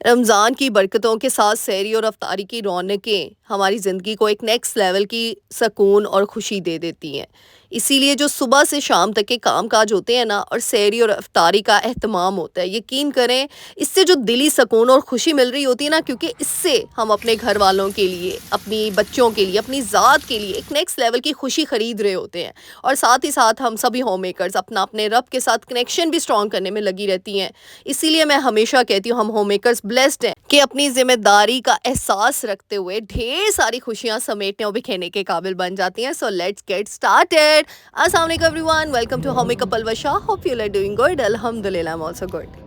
रमज़ान की बरकतों के साथ सहरी और अफ्तारी की रौनकें हमारी ज़िंदगी को एक नेक्स्ट लेवल की सुकून और खुशी दे देती हैं। इसीलिए जो सुबह से शाम तक के काम-काज होते हैं ना और सहरी और अफ्तारी का एहतमाम होता है, यकीन करें इससे जो दिली सुकून और खुशी मिल रही होती है ना, क्योंकि इससे हम अपने घर वालों के लिए, अपनी बच्चों के लिए, अपनी ज़ात के लिए एक नेक्स्ट लेवल की खुशी खरीद रहे होते हैं। और साथ ही साथ हम सभी होम मेकर्स अपना अपने रब के साथ कनेक्शन भी स्ट्रॉन्ग करने में लगी रहती हैं। इसीलिए मैं हमेशा कहती हूँ हम होम मेकर्स ब्लेस्ड हैं कि अपनी ज़िम्मेदारी का एहसास रखते हुए ढेर सारी खुशियाँ समेटने और बिखेरने के काबिल बन जाती हैं। So let's get started. अस्सलाम वालेकुम everyone, welcome to home makeup Palwasha. Hope you are doing good. अल्हम्दुलिल्लाह, आई एम आल्सो गुड।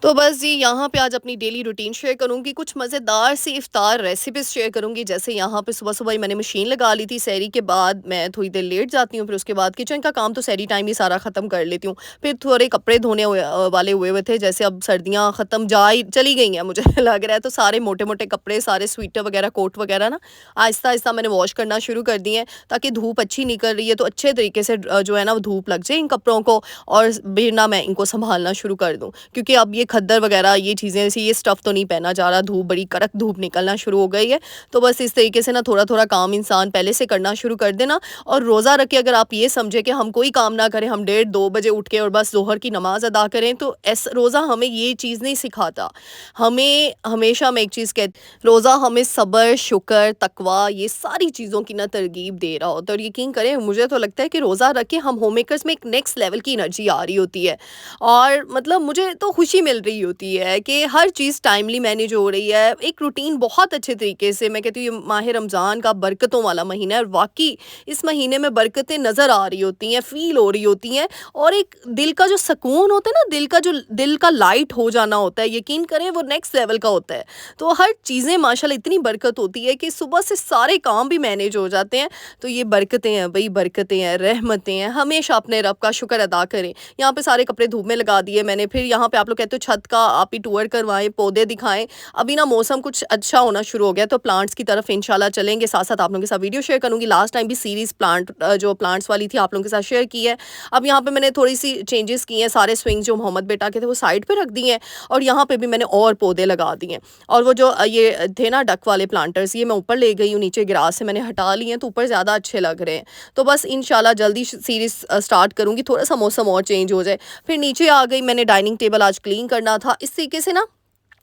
तो बस जी यहाँ पे आज अपनी डेली रूटीन शेयर करूँगी, कुछ मज़ेदार सी इफ्तार रेसिपीज़ शेयर करूँगी। जैसे यहाँ पे सुबह-सुबह ही मैंने मशीन लगा ली थी, सहरी के बाद मैं थोड़ी देर लेट जाती हूँ, फिर उसके बाद किचन का काम तो सहरी टाइम ही सारा ख़त्म कर लेती हूँ। फिर थोड़े कपड़े धोने वाले हुए हुए थे, जैसे अब सर्दियाँ ख़त्म जा ही चली गई हैं मुझे लग रहा है, तो सारे मोटे-मोटे कपड़े, सारे स्वेटर वगैरह, कोट वगैरह ना आहिस्ता-आहिस्ता मैंने वॉश करना शुरू कर दिए हैं, ताकि धूप अच्छी निकल रही है तो अच्छे तरीके से जो है ना वो धूप लग जाए इन कपड़ों को और फिर ना मैं इनको सँभालना शुरू कर दूँ। क्योंकि अब ये खद्दर वगैरह ये चीज़ें ऐसी ये स्टफ़ तो नहीं पहना जा रहा, धूप बड़ी कड़क धूप निकलना शुरू हो गई है। तो बस इस तरीके से ना थोड़ा-थोड़ा काम इंसान पहले से करना शुरू कर दे ना, और रोज़ा रख के अगर आप ये समझें कि हम कोई काम ना करें, हम डेढ़ 2 बजे उठ के और बस ज़ोहर की नमाज़ अदा करें, तो रोज़ा हमें ये चीज़ नहीं सिखाता। हमें हमेशा मैं एक चीज़ रोज़ा हमें सब्र, शुक्र, तकवा ये सारी चीज़ों की ना तरगीब दे रहा होता है। और यकीन करें मुझे तो लगता है कि रोज़ा रख के हम होम मेकर्स में एक नेक्स्ट लेवल की एनर्जी आ रही होती है। और मतलब मुझे तो खुशी मिल रही होती है कि हर चीज़ टाइमली मैनेज हो रही है। एक रूटीन बहुत अच्छे तरीके से, मैं कहती हूँ ये माह रमज़ान का बरकतों वाला महीना है और वाक़ई इस महीने में बरकतें नज़र आ रही होती हैं, फ़ील हो रही होती हैं। और एक दिल का जो सुकून होता है ना, दिल का लाइट हो जाना होता है, यकीन करें वो नेक्स्ट लेवल का होता है। तो हर चीज़ें माशाल्लाह इतनी बरकत होती है कि सुबह से सारे काम भी मैनेज हो जाते हैं। तो ये बरकतें हैं भई, बरकतें हैं, रहमतें हैं। हमेशा अपने रब का शुक्र अदा करें। यहाँ पे सारे कपड़े धूप में लगा दिए मैंने। फिर यहाँ पे आप लोग कहते हो छत का आप ही टूर करवाएँ, पौधे दिखाएँ। अभी ना मौसम कुछ अच्छा होना शुरू हो गया, तो प्लांट्स की तरफ इंशाल्लाह चलेंगे। साथ-साथ आप लोगों के साथ वीडियो शेयर करूँगी। लास्ट टाइम भी सीरीज़ जो प्लांट्स वाली थी आप लोगों के साथ शेयर की है। अब यहाँ पे मैंने थोड़ी-सी चेंजेस की हैं। सारे स्विंग जो मोहम्मद बेटा के थे वो साइड पे रख दिए हैं और यहाँ पे भी मैंने और पौधे लगा दिए हैं। और वो जो ये थे ना डक वाले प्लांटर्स, ये मैं ऊपर ले गई हूँ, नीचे ग्रास से मैंने हटा लिए हैं, तो ऊपर ज़्यादा अच्छे लग रहे हैं। तो बस इंशाल्लाह जल्दी सीरीज़ स्टार्ट करूँगी, थोड़ा-सा मौसम और चेंज हो जाए। फिर नीचे आ गई, मैंने डाइनिंग टेबल आज क्लीन करना था। इस तरीके से ना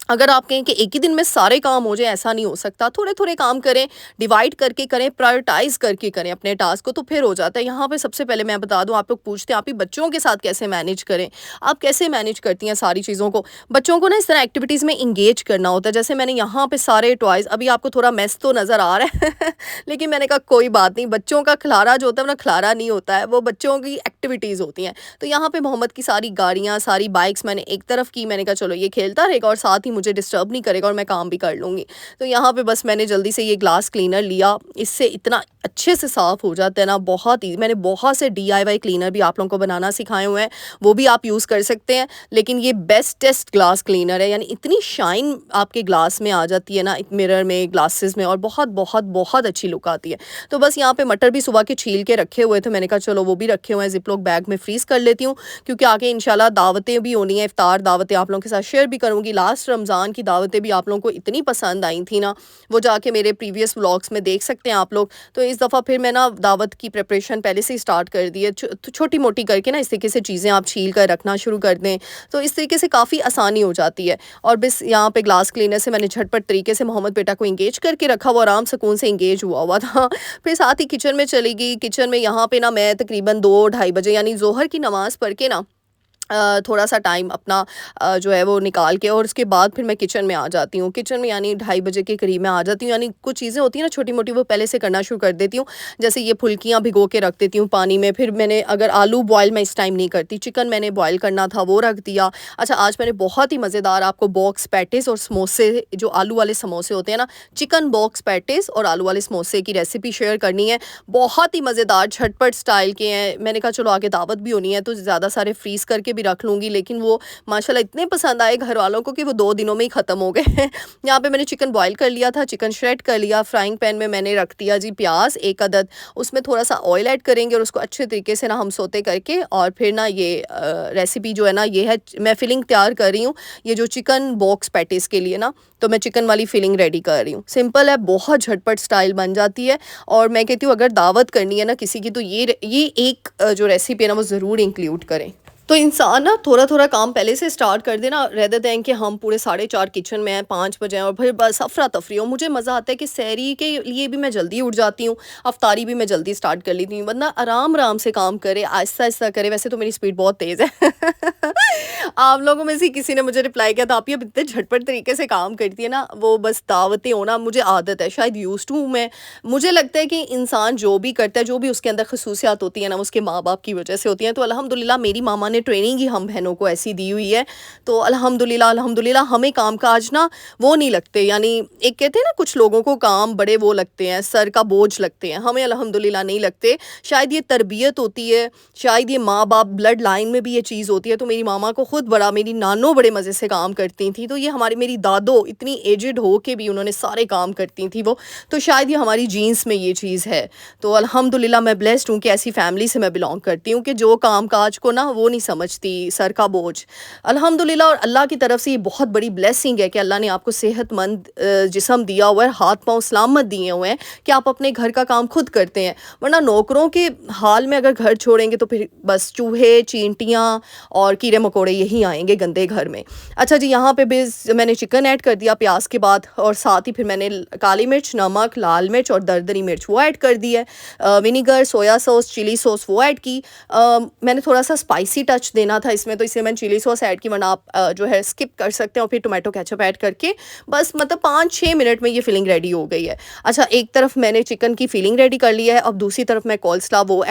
अगर आप कहें कि एक ही दिन में सारे काम हो जाए, ऐसा नहीं हो सकता। थोड़े-थोड़े काम करें, डिवाइड करके करें, प्रायोरिटाइज़ करके करें अपने टास्क को, तो फिर हो जाता है। यहाँ पे सबसे पहले मैं बता दूँ, आप लोग पूछते हैं आप ही बच्चों के साथ कैसे मैनेज करें? आप कैसे मैनेज करती हैं सारी चीज़ों को? बच्चों को ना इस तरह एक्टिविटीज़ में एंगेज करना होता है। जैसे मैंने यहाँ पे सारे टॉयज़, अभी आपको थोड़ा मेस तो नज़र आ रहा है लेकिन मैंने कहा कोई बात नहीं, बच्चों का खिलारा जो होता है ना, खिलारा नहीं होता है, वो बच्चों की एक्टिविटीज़ होती हैं। तो यहाँ पे मोहम्मद की सारी गाड़ियाँ, सारी बाइक्स मैंने एक तरफ की। मैंने कहा चलो ये खेलता रहेगा और साथ ही मुझे डिस्टर्ब नहीं करेगा और मैं काम भी कर लूँगी। तो यहाँ पे बस मैंने जल्दी से ये ग्लास क्लीनर लिया, इससे इतना अच्छे से साफ़ हो जाता है ना, बहुत ही। मैंने बहुत से डीआईवाई क्लीनर भी आप लोगों को बनाना सिखाए हुए हैं, वो भी आप यूज़ कर सकते हैं। लेकिन ये बेस्टेस्ट ग्लास क्लीनर है, यानी इतनी शाइन आपके ग्लास में आ जाती है ना, एक मिरर में, ग्लासेस में, और बहुत बहुत बहुत अच्छी लुक आती है। तो बस यहाँ पे मटर भी सुबह के छील के रखे हुए थे, मैंने कहा चलो वो भी रखे हुए हैं, ज़िप-लॉक बैग में फ्रीज़ कर लेती हूँ, क्योंकि आगे इंशाल्लाह दावतें भी होनी है, इफ्तार दावतें आप लोगों के साथ शेयर भी करूँगी। लास्ट रमज़ान की दावतें भी आप लोगों को इतनी पसंद आई थी ना, वो जाके मेरे प्रीवियस व्लॉग्स में देख सकते हैं आप लोग। तो इस दफ़ा फिर मैं ना दावत की प्रिपरेशन पहले से ही स्टार्ट कर दी है, छोटी-मोटी करके ना, इस तरीके से चीज़ें आप छील कर रखना शुरू कर दें, तो इस तरीके से काफ़ी आसानी हो जाती है। और बस यहाँ पे ग्लास क्लीनर से मैंने झटपट तरीके से मोहम्मद बेटा को एंगेज करके रखा, वो आराम सुकून से एंगेज हुआ हुआ था। फिर साथ ही किचन में चली गई। किचन में यहाँ पे ना मैं तकरीबन 2 ढाई बजे, यानी ज़ोहर की नमाज़ पढ़ के ना थोड़ा-सा टाइम अपना जो है वो निकाल के और उसके बाद फिर मैं किचन में आ जाती हूँ। किचन में यानी ढाई बजे के करीब मैं आ जाती हूँ, यानी कुछ चीज़ें होती हैं ना छोटी-मोटी, वो पहले से करना शुरू कर देती हूँ। जैसे ये फुल्कियाँ भिगो के रख देती हूँ पानी में, फिर मैंने अगर आलू बॉयल मैं इस टाइम नहीं करती, चिकन मैंने बॉयल करना था वो रख दिया। अच्छा, आज मैंने बहुत ही मज़ेदार आपको बॉक्स पैटीज़ और समोसे, जो आलू वाले समोसे होते हैं ना, चिकन बॉक्स पैटीज़ और आलू वाले समोसे की रेसिपी शेयर करनी है। बहुत ही मज़ेदार झटपट स्टाइल के हैं। मैंने कहा चलो आगे दावत भी होनी है तो ज़्यादा सारे फ्रीज़ करके भी रख लूँगी, लेकिन वो माशाल्लाह इतने पसंद आए घर वालों को कि वो 2 दिनों में ही ख़त्म हो गए। यहाँ पे मैंने चिकन बॉयल कर लिया था, चिकन श्रेड कर लिया, फ्राइंग पैन में मैंने रख दिया जी प्याज़ 1 अदद, उसमें थोड़ा-सा ऑयल ऐड करेंगे और उसको अच्छे तरीके से ना हम सौते करके, और फिर ना ये रेसिपी जो है ना, ये है मैं फिलिंग तैयार कर रही हूँ, ये जो चिकन बॉक्स पैटीज़ के लिए ना, तो मैं चिकन वाली फिलिंग रेडी कर रही हूँ। सिंपल है, बहुत झटपट स्टाइल बन जाती है, और मैं कहती हूँ अगर दावत करनी है ना किसी की, तो ये एक जो रेसिपी है ना वो ज़रूर इंक्लूड करें। तो इंसान ना थोड़ा-थोड़ा काम पहले से स्टार्ट कर दे ना, रेदर देन कि हम पूरे 4:30 किचन में हैं, 5 बजे हैं और फिर बस अफ़रा-तफ़री हो। मुझे मज़ा आता है कि सहरी के लिए भी मैं जल्दी उठ जाती हूँ, अफ़्तारी भी मैं जल्दी स्टार्ट कर लेती हूँ। बंदा आराम-आराम से काम करे, आहिस्ता-आहिस्ता करे। वैसे तो मेरी स्पीड बहुत तेज़ है। आप लोगों में से किसी ने मुझे रिप्लाई किया था, "आप ये अब इतने झटपट तरीके से काम करती है ना, वो बस दावतें हो ना, मुझे आदत है, शायद यूज़्ड टू हूँ मैं।" मुझे लगता है कि इंसान जो भी करता है, जो भी उसके अंदर ख़ुसूसियात होती है ना, वो उसके माँ-बाप की वजह से होती हैं। तो अल्हम्दुलिल्लाह मेरी मामा ने ट्रेनिंग ही हम बहनों को ऐसी दी हुई है। तो अल्हम्दुलिल्लाह अल्हम्दुलिल्लाह हमें काम-काज ना वो नहीं लगते, यानी एक कहते हैं ना कुछ लोगों को काम बड़े वो लगते हैं, सर का बोझ लगते हैं, हमें अल्हम्दुलिल्लाह नहीं लगते। शायद ये तरबियत होती है, शायद ये माँ-बाप ब्लड लाइन में भी ये चीज़ होती है। तो मेरी मामा को खुद बड़ा, मेरी नानो बड़े मज़े से काम करती थी, तो ये हमारी मेरी दादो इतनी एज्ड हो के भी उन्होंने सारे काम करती थी वो, तो शायद ये हमारी जीन्स में ये चीज़ है। तो अल्हम्दुलिल्लाह मैं ब्लेस्ड हूँ कि ऐसी फैमिली से मैं बिलॉन्ग करती हूँ कि जो काम-काज को ना वो नहीं समझती सर का बोझ। अल्हम्दुलिल्लाह, और अल्लाह की तरफ से ये बहुत बड़ी ब्लेसिंग है कि अल्लाह ने आपको सेहतमंद जिस्म दिया हुआ है, हाथ-पाँव सलामत दिए हुए हैं कि आप अपने घर का काम खुद करते हैं। वरना नौकरों के हाल में अगर घर छोड़ेंगे तो फिर बस चूहे, चींटियाँ और कीड़े-मकोड़े यही आएँगे गंदे घर में। अच्छा जी, यहाँ पे मैंने चिकन ऐड कर दिया प्याज़ के बाद, और साथ ही फिर मैंने काली मिर्च, नमक, लाल मिर्च और दरदरी मिर्च वो ऐड कर दी है। Vinegar, soy sauce, chilli sauce वो ऐड की। मैंने थोड़ा-सा स्पाइसी टच देना था इसमें, तो इसलिए मैंने चिली सॉस ऐड की, वरना आप जो है स्किप कर सकते हैं, और फिर टोमेटो केचअप ऐड करके बस मतलब 5-6 मिनट में ये फिलिंग रेडी हो गई है। अच्छा, एक तरफ मैंने चिकन की फिलिंग रेडी कर ली है, अब दूसरी तरफ मैं कोल्स्लॉ वो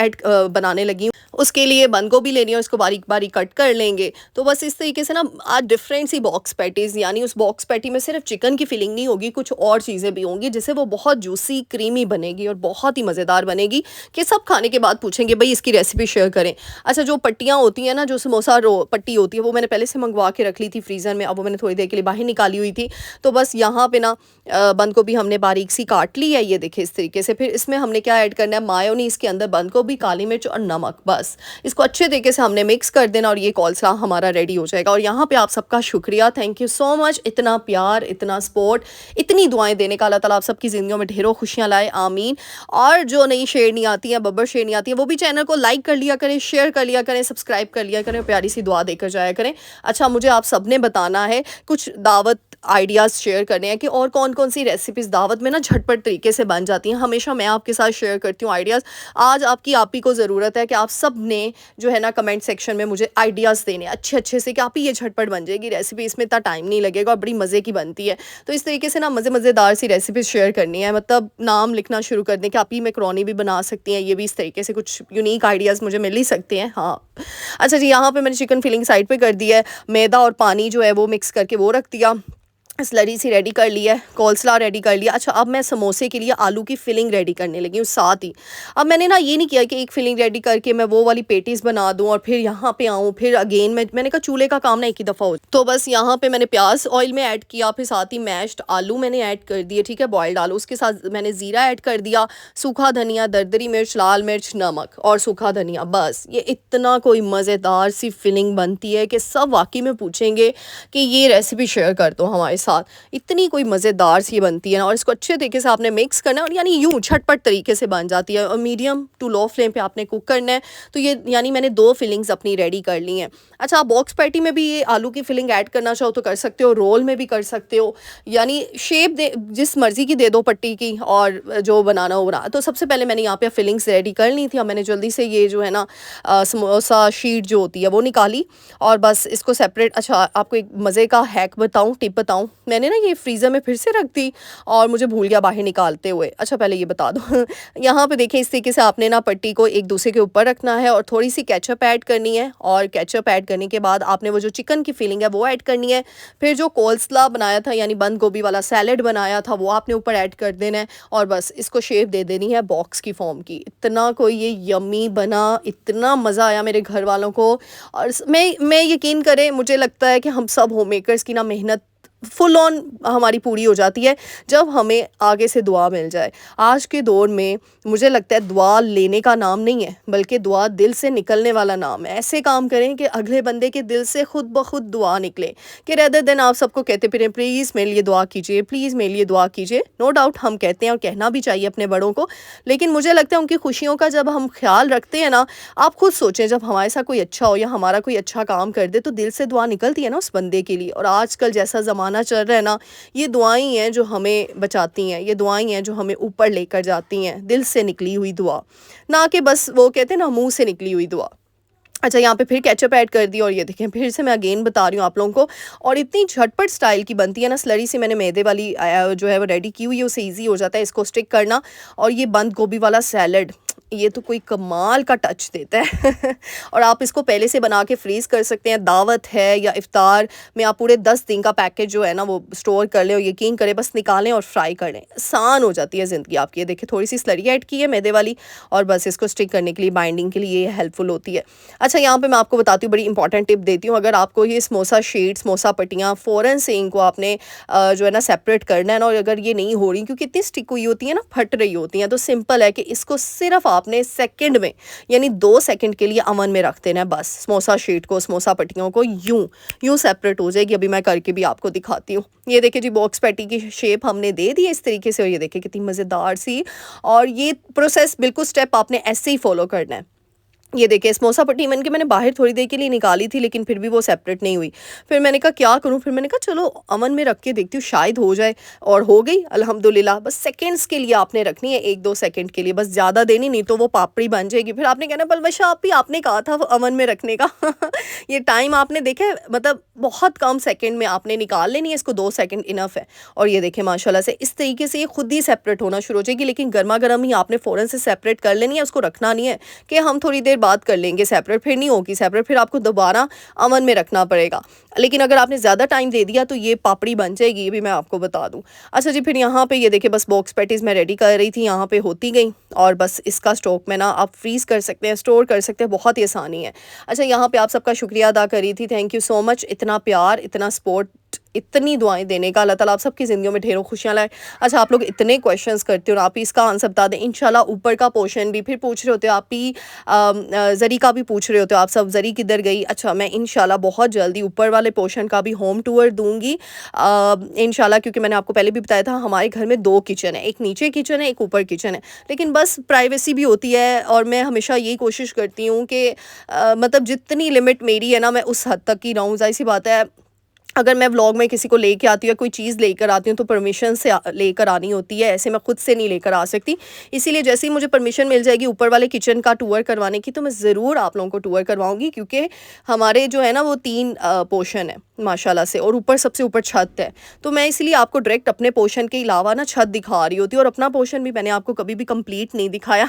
बनाने लगी हूँ। उसके लिए बंद गोभी लेनी है, उसको बारीक-बारीक कट कर लेंगे। तो बस इस तरीके से ना आज डिफरेंट सी बॉक्स पैटीज़, यानी उस बॉक्स पैटी में सिर्फ चिकन की फिलिंग नहीं होगी, कुछ और चीज़ें भी होंगी, जिससे वो बहुत जूसी, क्रीमी बनेगी और बहुत ही मज़ेदार बनेगी कि सब खाने के बाद पूछेंगे भई इसकी रेसिपी शेयर करें। अच्छा, जो पट्टियाँ होती हैं ना, जो समोसा रो पट्टी होती है, वो मैंने पहले से मँगवा के रख ली थी फ्रीज़र में, अब वो मैंने थोड़ी देर के लिए बाहर निकाली हुई थी। तो बस यहाँ पे ना बंद गोभी हमने बारीक सी काट ली है, ये देखिए इस तरीके से। फिर इसमें हमने क्या ऐड करना है, मायोनीज़ के अंदर बंद गोभी, काली मिर्च और नमक, बस इसको अच्छे तरीके से हमने मिक्स कर देना और ये कोल्स्लॉ हमारा रेडी हो जाएगा। और यहाँ पे आप सबका शुक्रिया, थैंक यू सो मच, इतना प्यार, इतना सपोर्ट, इतनी दुआएं देने का। अल्लाह ताला आप सबकी ज़िंदगियों में ढेरों खुशियाँ लाए, आमीन। और जो नई शेरनी आती हैं, बब्बर शेरनी आती है, वो भी चैनल को लाइक कर लिया करें, शेयर कर लिया करें, सब्सक्राइब कर लिया करें, प्यारी सी दुआ देकर जाया करें। अच्छा, मुझे आप सब ने बताना है, कुछ दावत आइडियाज़ शेयर करने हैं कि और कौन-कौन सी रेसिपीज़ दावत में ना झटपट तरीके से बन जाती हैं। हमेशा मैं आपके साथ शेयर करती हूँ आइडियाज़। आज आपकी आप ही को ज़रूरत है कि आप सब ने जो है ना कमेंट सेक्शन में मुझे आइडियाज़ देने अच्छे-अच्छे से कि आप ही ये झटपट बन जाएगी रेसिपी, इसमें इतना टाइम नहीं लगेगा और बड़ी मज़े की बनती है। तो इस तरीके से ना मज़ेदार सी रेसिपीज़ शेयर करनी है, मतलब नाम लिखना शुरू कर दें कि आप ही मैकरोनी भी बना सकती हैं। ये भी इस तरीके से कुछ यूनिक आइडियाज़ मुझे मिल ही सकते हैं। हाँ, अच्छा जी, यहाँ पे मैंने चिकन फिलिंग साइड पे कर दिया है। मैदा और पानी जो है वो मिक्स करके वो रख दिया। स्लरी सी रेडी कर ली है, कोल्स्लॉ रेडी कर लिया। अच्छा, अब मैं समोसे के लिए आलू की फिलिंग रेडी करने लगी हूँ साथ ही। अब मैंने ना ये नहीं किया कि एक फिलिंग रेडी करके मैं वो वाली पेटीज़ बना दूँ और फिर यहाँ पे आऊँ, फिर अगेन मैंने कहा चूल्हे का काम ना एक ही दफ़ा हो। तो बस यहाँ पे मैंने प्याज ऑयल में ऐड किया, फिर साथ ही मैश्ड आलू मैंने ऐड कर दिए, ठीक है, बॉयल्ड आलू। उसके साथ मैंने ज़ीरा ऐड कर दिया, सूखा धनिया, दरदरी मिर्च, लाल मिर्च, नमक और सूखा धनिया। बस ये इतना कोई मज़ेदार सी फिलिंग बनती है कि सब वाकई में पूछेंगे कि ये रेसिपी शेयर कर दो हमारे साथ इतनी कोई मज़ेदार सी बनती है ना, और इसको अच्छे तरीके से आपने मिक्स करना है और यानी यूँ झटपट तरीके से बन जाती है, और मीडियम टू लो फ्लेम पे आपने कुक करना है। तो ये यानी मैंने 2 फिलिंग्स अपनी रेडी कर ली हैं। अच्छा, आप बॉक्स पैटी में भी ये आलू की फिलिंग ऐड करना चाहो तो कर सकते हो, रोल में भी कर सकते हो, यानी शेप दे जिस मर्ज़ी की दे दो पट्टी की, और जो बनाना हो बना। तो सबसे पहले मैंने यहाँ पे फिलिंग्स रेडी कर ली थी, और मैंने जल्दी से ये जो है ना समोसा शीट जो होती है वो निकाली, और बस इसको सेपरेट। अच्छा, आपको एक मज़े का हैक बताऊँ, टिप बताऊँ, मैंने ना ये फ्रीज़र में फिर से रख दी और मुझे भूल गया बाहर निकालते हुए। अच्छा, पहले ये बता दो यहाँ पे देखिए, इस तरीके से आपने ना पट्टी को एक दूसरे के ऊपर रखना है और थोड़ी सी केचप ऐड करनी है, और केचप ऐड करने के बाद आपने वो जो चिकन की फिलिंग है वो ऐड करनी है। फिर जो कोल्स्ला बनाया था यानी बंद गोभी वाला सैलेड बनाया था वो आपने ऊपर ऐड कर देना है, और बस इसको शेप दे देनी है बॉक्स की फॉर्म की। इतना कोई ये यम्मी बना, इतना मज़ा आया मेरे घर वालों को। और मैं यकीन करें, मुझे लगता है कि हम सब होम मेकर्स की ना मेहनत फुल ऑन हमारी पूरी हो जाती है जब हमें आगे से दुआ मिल जाए। आज के दौर में मुझे लगता है दुआ लेने का नाम नहीं है, बल्कि दुआ दिल से निकलने वाला नाम है। ऐसे काम करें कि अगले बंदे के दिल से खुद ब खुद दुआ निकले, कि रेदर देन आप सबको कहते फिरें प्लीज़ मेरे लिए दुआ कीजिए, प्लीज़ मेरे लिए दुआ कीजिए। नो डाउट हम कहते हैं और कहना भी चाहिए अपने बड़ों को, लेकिन मुझे लगता है उनकी खुशियों का जब हम ख्याल रखते हैं ना, आप खुद सोचें, जब हमारे साथ कोई अच्छा हो या हमारा कोई अच्छा काम कर दे तो दिल से दुआ निकलती है ना उस बंदे के लिए। और आजकल जैसा ज़माना चल रहा है ना, ये दुआएं ही हैं जो हमें बचाती हैं, ये दुआएं हैं जो हमें ऊपर लेकर जाती हैं, दिल से निकली हुई दुआ, ना कि बस वो कहते हैं ना मुंह से निकली हुई दुआ। अच्छा, यहाँ पे फिर केचप ऐड कर दी, और ये देखें फिर से मैं अगेन बता रही हूँ आप लोगों को, और इतनी झटपट स्टाइल की बनती है ना। स्लरी से मैंने मैदे वाली जो है वो रेडी की हुई है, उससे ईजी हो जाता है इसको स्टिक करना। और ये बंद गोभी वाला सैलड, ये तो कोई कमाल का टच देता है और आप इसको पहले से बना के फ्रीज़ कर सकते हैं। दावत है या इफ्तार में आप पूरे 10 दिन का पैकेज जो है ना वो स्टोर कर लें, और यकीन करें बस निकालें और फ्राई कर लें, आसान हो जाती है ज़िंदगी आपकी। ये देखिए थोड़ी सी स्लरी ऐड की है मैदे वाली, और बस इसको स्टिक करने के लिए, बाइंडिंग के लिए ये हेल्पफुल होती है। अच्छा, यहाँ पे मैं आपको बताती हूँ, बड़ी इंपॉर्टेंट टिप देती हूँ। अगर आपको ये समोसा शीट, समोसा पट्टियाँ फ़ौरन से इनको आपने जो है ना सेपरेट करना है ना, और अगर ये नहीं हो रही क्योंकि इतनी स्टिक हुई होती है ना, फट रही होती हैं, तो सिंपल है कि इसको सिर्फ आपने सेकंड में यानी 2 सेकंड के लिए अवन में रख देना है। बस समोसा शीट को, समोसा पट्टियों को यूं यूं सेपरेट हो जाएगी। अभी मैं करके भी आपको दिखाती हूँ। ये देखिए जी, बॉक्स पैटी की शेप हमने दे दी है इस तरीके से, और ये देखिए कितनी मज़ेदार सी। और ये प्रोसेस बिल्कुल स्टेप आपने ऐसे ही फॉलो करना है। ये देखिए समोसा पट्टी बन के मैंने बाहर थोड़ी देर के लिए निकाली थी, लेकिन फिर भी वो सेपरेट नहीं हुई। फिर मैंने कहा क्या करूं, फिर मैंने कहा चलो अवन में रख के देखती हूँ शायद हो जाए, और हो गई अल्हम्दुलिल्लाह। बस सेकंड्स के लिए आपने रखनी है, 1-2 सेकंड के लिए, बस ज़्यादा देनी नहीं तो वो पापड़ी बन जाएगी। फिर आपने कहना पलवशा आप ही आपने कहा था अवन में रखने का ये टाइम आपने देखा, मतलब बहुत कम सेकंड में आपने निकाल लेनी है इसको, 2 सेकंड इनफ है। और ये देखिए माशाल्लाह से इस तरीके से ये खुद ही सेपरेट होना शुरू हो जाएगी, लेकिन गर्मा गर्म ही आपने फ़ौरन से सेपरेट कर लेनी है, उसको रखना नहीं है कि हम थोड़ी देर बात कर लेंगे सेपरेट, फिर नहीं होगी सेपरेट, फिर आपको दोबारा अवन में रखना पड़ेगा। लेकिन अगर आपने ज़्यादा टाइम दे दिया तो ये पापड़ी बन जाएगी, ये भी मैं आपको बता दूं। अच्छा जी, फिर यहाँ पे ये देखिए बस बॉक्स पैटीज़ मैं रेडी कर रही थी, यहाँ पे होती गई, और बस इसका स्टॉक में ना आप फ्रीज़ कर सकते हैं, स्टोर कर सकते हैं, बहुत ही आसानी है। अच्छा, यहाँ पे आप सबका शुक्रिया अदा करी थी, थैंक यू सो मच, इतना प्यार, इतना सपोर्ट, इतनी दुआएं देने का। अल्लाह ताला आप सबकी ज़िंदगियों में ढेरों खुशियाँ लाए। अच्छा, आप लोग इतने क्वेश्चंस करते हो, आप ही इसका आंसर बता दें इंशाल्लाह। ऊपर का पोर्शन भी फिर पूछ रहे होते हो, आप ही ज़री का भी पूछ रहे होते हो, आप सब ज़री किधर गई। अच्छा, मैं इंशाल्लाह बहुत जल्दी ऊपर वाले पोर्शन का भी होम टूर दूंगी इंशाल्लाह, क्योंकि मैंने आपको पहले भी बताया था हमारे घर में 2 किचन है, एक नीचे किचन है, एक ऊपर किचन है, लेकिन बस प्राइवेसी भी होती है, और मैं हमेशा यही कोशिश करती हूँ कि मतलब जितनी लिमिट मेरी है ना मैं उस हद तक ही रहूँ। ज़ाहिर सी बात है, अगर मैं व्लॉग में किसी को लेके आती हूँ या कोई चीज़ लेकर आती हूँ तो परमिशन से लेकर आनी होती है, ऐसे मैं खुद से नहीं लेकर आ सकती। इसीलिए जैसे ही मुझे परमिशन मिल जाएगी ऊपर वाले किचन का टूर करवाने की, तो मैं ज़रूर आप लोगों को टूर करवाऊंगी, क्योंकि हमारे जो है ना वो 3 पोर्शन है माशाल्लाह से, और ऊपर सबसे ऊपर छत है, तो मैं इसलिए आपको डायरेक्ट अपने पोर्शन के अलावा ना छत दिखा रही होती हूँ, और अपना पोर्शन भी मैंने आपको कभी भी कंप्लीट नहीं दिखाया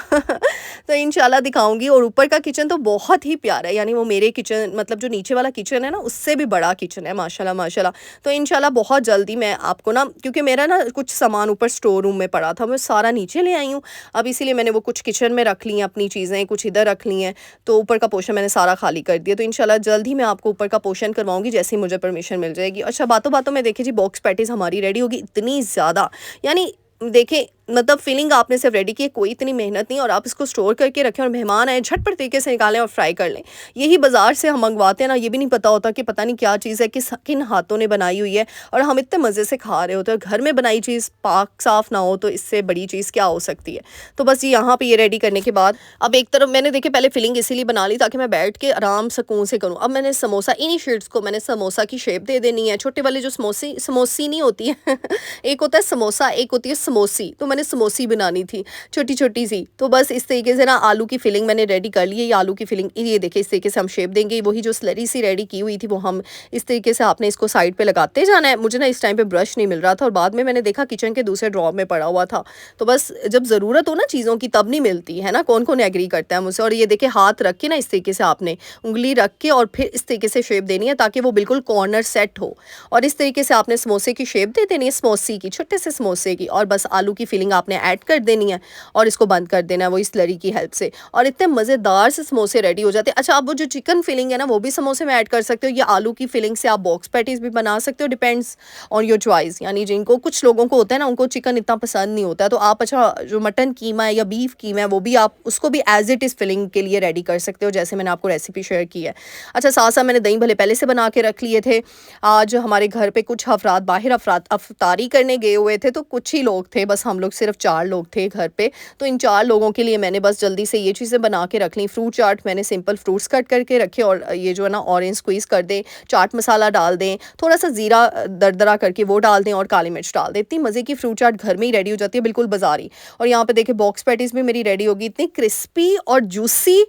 तो इंशाल्लाह दिखाऊंगी। और ऊपर का किचन तो बहुत ही प्यारा है, यानी वो मेरे किचन मतलब जो नीचे वाला किचन है ना उससे भी बड़ा किचन है माशाल्लाह माशाल्लाह। तो इंशाल्लाह बहुत जल्दी मैं आपको ना, क्योंकि मेरा ना कुछ सामान ऊपर स्टोर रूम में पड़ा था, मैं सारा नीचे ले आई हूँ अब, इसीलिए मैंने वो कुछ किचन में रख ली हैं अपनी चीज़ें, कुछ इधर रख ली हैं, तो ऊपर का पोर्शन मैंने सारा खाली कर दिया। तो इंशाल्लाह जल्द ही मैं आपको ऊपर का पोर्शन करवाऊंगी जैसे ही मुझे परमिशन मिल जाएगी। अच्छा, बातों बातों में देखिए जी बॉक्स पैटीज़ हमारी रेडी होगी, इतनी ज़्यादा, यानी देखें मतलब फिलिंग आपने सिर्फ रेडी की है, कोई इतनी मेहनत नहीं, और आप इसको स्टोर करके रखें और मेहमान आए झटपट तरीके से निकालें और फ्राई कर लें। यही बाज़ार से हम मंगवाते हैं ना, ये भी नहीं पता होता कि पता नहीं क्या चीज़ है, किन हाथों ने बनाई हुई है, और हम इतने मज़े से खा रहे होते हैं। घर में बनाई चीज़ पाक साफ़ ना हो तो इससे बड़ी चीज़ क्या हो सकती है। तो बस यहाँ पे ये रेडी करने के बाद अब एक तरफ मैंने देखिए पहले फिलिंग इसीलिए बना ली ताकि मैं बैठ के आराम सुकून से करूँ। अब मैंने समोसा, इन्हीं शीट्स को मैंने समोसा की शेप दे देनी है। छोटे वाले जो समोसी नहीं होती है एक होता है समोसा, एक होती है समोसी, तो मैंने समोसी बनानी थी छोटी-छोटी सी। तो बस इस तरीके से ना आलू की फिलिंग मैंने रेडी कर ली है। ये आलू की फिलिंग ये देखिए इस तरीके से हम शेप देंगे। वही जो स्लरी सी रेडी की हुई थी वो हम इस तरीके से आपने इसको साइड पे लगाते जाना है। मुझे ना इस टाइम पे ब्रश नहीं मिल रहा था और बाद में मैंने देखा किचन के दूसरे ड्रॉर में पड़ा हुआ था। तो बस जब ज़रूरत हो ना चीज़ों की तब नहीं मिलती है ना, कौन-कौन एग्री करता है मुझसे। और ये देखिए हाथ रख के ना इस तरीके से आपने उँगली रख के और फिर इस तरीके से शेप देनी है ताकि वो बिल्कुल कॉर्नर सेट हो, और इस तरीके से आपने समोसे की शेप दे देनी है, समोसी की, छोटे से समोसे की, और बस आलू की फिलिंग आपने ऐड कर देनी है और इसको बंद कर देना है वो इस स्लरी की हेल्प से, और इतने मज़ेदार से समोसे रेडी हो जाते हैं। अच्छा, अब वो जो चिकन फिलिंग है ना वो भी समोसे में ऐड कर सकते हो, या आलू की फिलिंग से आप बॉक्स पैटीज़ भी बना सकते हो, डिपेंड्स ऑन योर चॉइस। यानी जिनको, कुछ लोगों को होता है ना उनको चिकन इतना पसंद नहीं होता है, तो आप अच्छा जो मटन कीमा है या बीफ कीमा है वो भी आप उसको भी एज़ इट इज़ फिलिंग के लिए रेडी कर सकते हो, जैसे मैंने आपको रेसिपी शेयर की है। अच्छा, साथ-साथ मैंने दही भल्ले पहले से बना के रख लिए थे। आज हमारे घर पे कुछ अफराद बाहर अफ्तारी करने गए हुए थे, तो कुछ ही लोग थे, बस हम लोग सिर्फ 4 लोग थे घर पे। तो इन 4 लोगों के लिए मैंने बस जल्दी से ये चीज़ें बना के रख ली। फ्रूट चाट मैंने सिंपल फ्रूट्स कट करके रखे, और ये जो है ना ऑरेंज स्क्वीज़ कर दें, चाट मसाला डाल दें, थोड़ा-सा ज़ीरा दरदरा करके वो डाल दें और काली मिर्च डाल दें। इतनी मज़े की फ्रूट चाट घर में ही रेडी हो जाती है, बिल्कुल बाज़ारी। और यहाँ पे देखिए बॉक्स पैटीज़ भी मेरी रेडी होगी, इतनी क्रिस्पी और जूसी,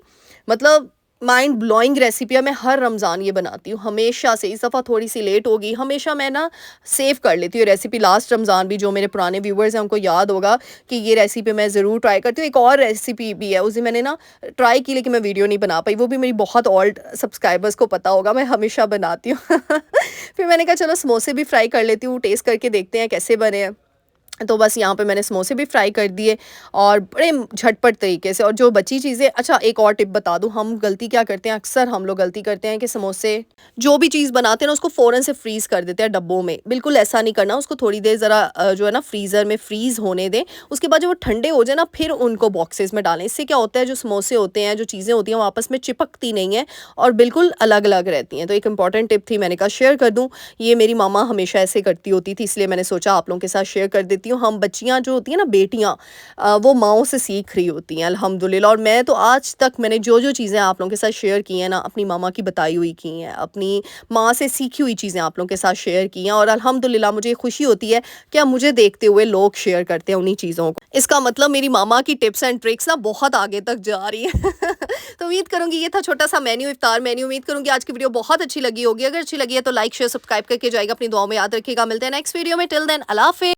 मतलब माइंड ब्लोइंग रेसिपी है। मैं हर रमज़ान ये बनाती हूँ हमेशा से। इस दफ़ा थोड़ी सी लेट होगी, हमेशा मैं ना सेव कर लेती हूँ रेसिपी। लास्ट रमज़ान भी जो मेरे पुराने व्यूवर्स हैं उनको याद होगा कि ये रेसिपी मैं ज़रूर ट्राई करती हूँ। एक और रेसिपी भी है, उस दिन मैंने ना ट्राई की लेकिन मैं वीडियो नहीं बना पाई, वो भी मेरी बहुत ओल्ड सब्सक्राइबर्स को पता होगा, मैं हमेशा बनाती हूँ फिर मैंने कहा चलो समोसे भी फ्राई कर लेती हूँ, टेस्ट करके देखते हैं कैसे बने हैं। तो बस यहाँ पे मैंने समोसे भी फ्राई कर दिए और बड़े झटपट तरीके से। और जो बची चीज़ें, अच्छा एक और टिप बता दूँ, हम गलती क्या करते हैं, अक्सर हम लोग गलती करते हैं कि समोसे जो भी चीज़ बनाते हैं ना उसको फ़ौरन से फ्रीज़ कर देते हैं डब्बों में। बिल्कुल ऐसा नहीं करना, उसको थोड़ी देर ज़रा जो है ना फ्रीज़र में फ्रीज़ होने दें। उसके बाद जब वो ठंडे हो जाए ना फिर उनको बॉक्सेस में डालें। इससे क्या होता है, जो समोसे होते हैं, जो चीज़ें होती हैं वो आपस में चिपकती नहीं हैं और बिल्कुल अलग अलग रहती हैं। तो एक इंपॉर्टेंट टिप थी, मैंने कहा शेयर कर दूँ। ये मेरी मामा हमेशा ऐसे करती होती थी, इसलिए मैंने सोचा आप लोगों के साथ शेयर कर देती हूँ। हम बच्चियाँ जो होती हैं ना, बेटियाँ, वो माँओं से सीख रही होती हैं अल्हम्दुलिल्लाह। और मैं तो आज तक मैंने जो चीज़ें आप लोगों के साथ शेयर की हैं ना, अपनी मामा की बताई हुई की हैं, अपनी माँ से सीखी हुई चीज़ें आप लोगों के साथ शेयर की हैं, और अल्हम्दुलिल्लाह मुझे खुशी होती है कि अब मुझे देखते हुए लोग शेयर करते हैं उन्हीं चीज़ों को। इसका मतलब मेरी मामा की टिप्स एंड ट्रिक्स ना बहुत आगे तक जा रही है तो उम्मीद करूँगी ये था छोटा सा मेन्यू, इफ्तार मेन्यू। उम्मीद करूँगी आज की वीडियो बहुत अच्छी लगी होगी। अगर अच्छी लगी है तो लाइक शेयर सब्सक्राइब करके जाएगा, अपनी दुआओं में याद रखिएगा। मिलते हैं नेक्स्ट वीडियो में, टिल देन अल्लाह हाफ़िज़।